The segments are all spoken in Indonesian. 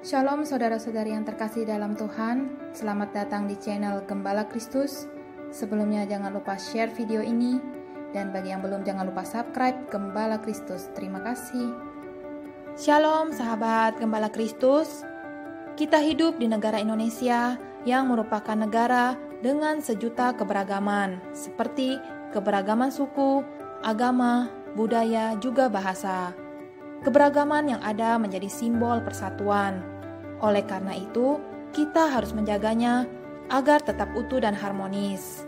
Shalom saudara-saudari yang terkasih dalam Tuhan, selamat datang di channel Gembala Kristus. Sebelumnya jangan lupa share video ini, dan bagi yang belum jangan lupa subscribe Gembala Kristus. Terima kasih. Shalom sahabat Gembala Kristus. Kita hidup di negara Indonesia yang merupakan negara dengan sejuta keberagaman, seperti keberagaman suku, agama, budaya, juga bahasa. Keberagaman yang ada menjadi simbol persatuan. Oleh karena itu, kita harus menjaganya agar tetap utuh dan harmonis.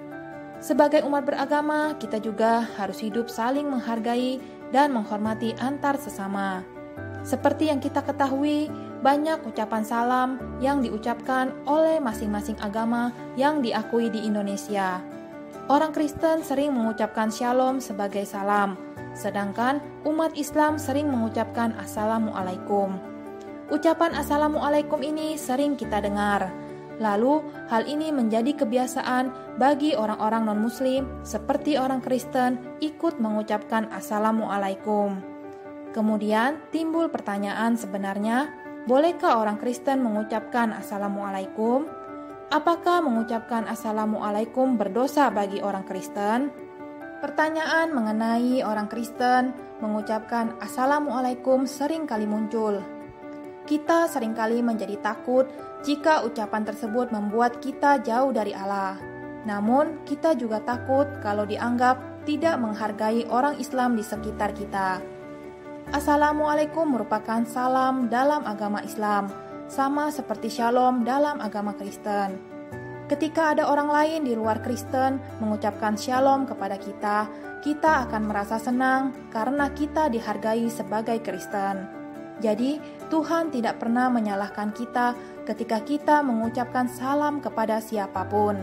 Sebagai umat beragama, kita juga harus hidup saling menghargai dan menghormati antar sesama. Seperti yang kita ketahui, banyak ucapan salam yang diucapkan oleh masing-masing agama yang diakui di Indonesia. Orang Kristen sering mengucapkan shalom sebagai salam, sedangkan umat Islam sering mengucapkan assalamualaikum. Ucapan assalamualaikum ini sering kita dengar. Lalu, hal ini menjadi kebiasaan bagi orang-orang non-muslim seperti orang Kristen ikut mengucapkan assalamualaikum. Kemudian timbul pertanyaan, sebenarnya bolehkah orang Kristen mengucapkan assalamualaikum? Apakah mengucapkan assalamualaikum berdosa bagi orang Kristen? Pertanyaan mengenai orang Kristen mengucapkan assalamualaikum sering kali muncul. Kita seringkali menjadi takut jika ucapan tersebut membuat kita jauh dari Allah. Namun, kita juga takut kalau dianggap tidak menghargai orang Islam di sekitar kita. Assalamualaikum merupakan salam dalam agama Islam, sama seperti shalom dalam agama Kristen. Ketika ada orang lain di luar Kristen mengucapkan shalom kepada kita, kita akan merasa senang karena kita dihargai sebagai Kristen. Jadi, Tuhan tidak pernah menyalahkan kita ketika kita mengucapkan salam kepada siapapun.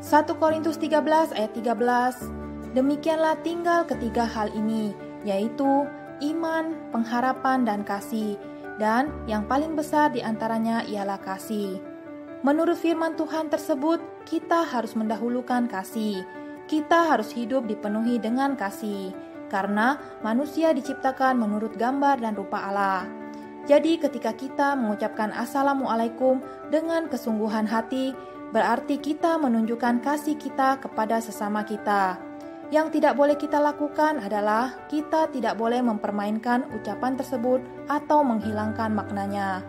1 Korintus 13 ayat 13, demikianlah tinggal ketiga hal ini, yaitu iman, pengharapan, dan kasih. Dan yang paling besar di antaranya ialah kasih. Menurut firman Tuhan tersebut, kita harus mendahulukan kasih. Kita harus hidup dipenuhi dengan kasih. Karena manusia diciptakan menurut gambar dan rupa Allah. Jadi ketika kita mengucapkan assalamualaikum dengan kesungguhan hati, berarti kita menunjukkan kasih kita kepada sesama kita. Yang tidak boleh kita lakukan adalah kita tidak boleh mempermainkan ucapan tersebut atau menghilangkan maknanya.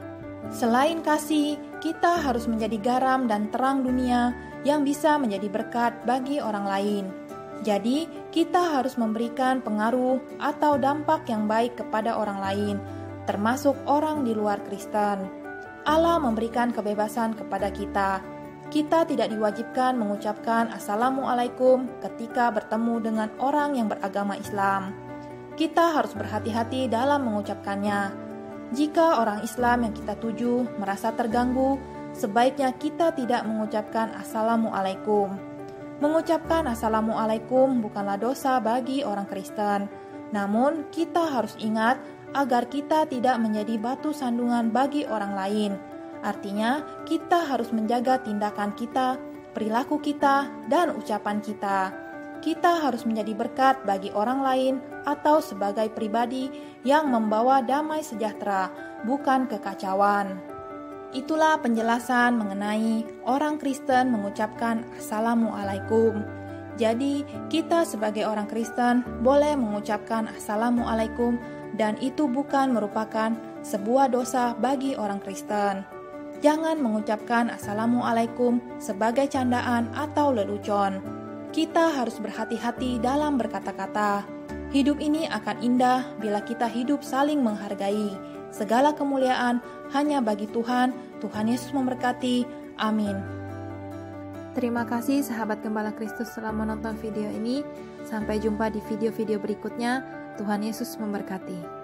Selain kasih, kita harus menjadi garam dan terang dunia yang bisa menjadi berkat bagi orang lain. Jadi, kita harus memberikan pengaruh atau dampak yang baik kepada orang lain, termasuk orang di luar Kristen. Allah memberikan kebebasan kepada kita. Kita tidak diwajibkan mengucapkan assalamualaikum ketika bertemu dengan orang yang beragama Islam. Kita harus berhati-hati dalam mengucapkannya. Jika orang Islam yang kita tuju merasa terganggu, sebaiknya kita tidak mengucapkan assalamualaikum. Mengucapkan assalamualaikum bukanlah dosa bagi orang Kristen. Namun, kita harus ingat agar kita tidak menjadi batu sandungan bagi orang lain. Artinya, kita harus menjaga tindakan kita, perilaku kita, dan ucapan kita. Kita harus menjadi berkat bagi orang lain atau sebagai pribadi yang membawa damai sejahtera, bukan kekacauan. Itulah penjelasan mengenai orang Kristen mengucapkan assalamualaikum. Jadi, kita sebagai orang Kristen boleh mengucapkan assalamualaikum dan itu bukan merupakan sebuah dosa bagi orang Kristen. Jangan mengucapkan assalamualaikum sebagai candaan atau lelucon. Kita harus berhati-hati dalam berkata-kata. Hidup ini akan indah bila kita hidup saling menghargai. Segala kemuliaan hanya bagi Tuhan. Tuhan Yesus memberkati. Amin. Terima kasih sahabat Gembala Kristus telah menonton video ini. Sampai jumpa di video-video berikutnya. Tuhan Yesus memberkati.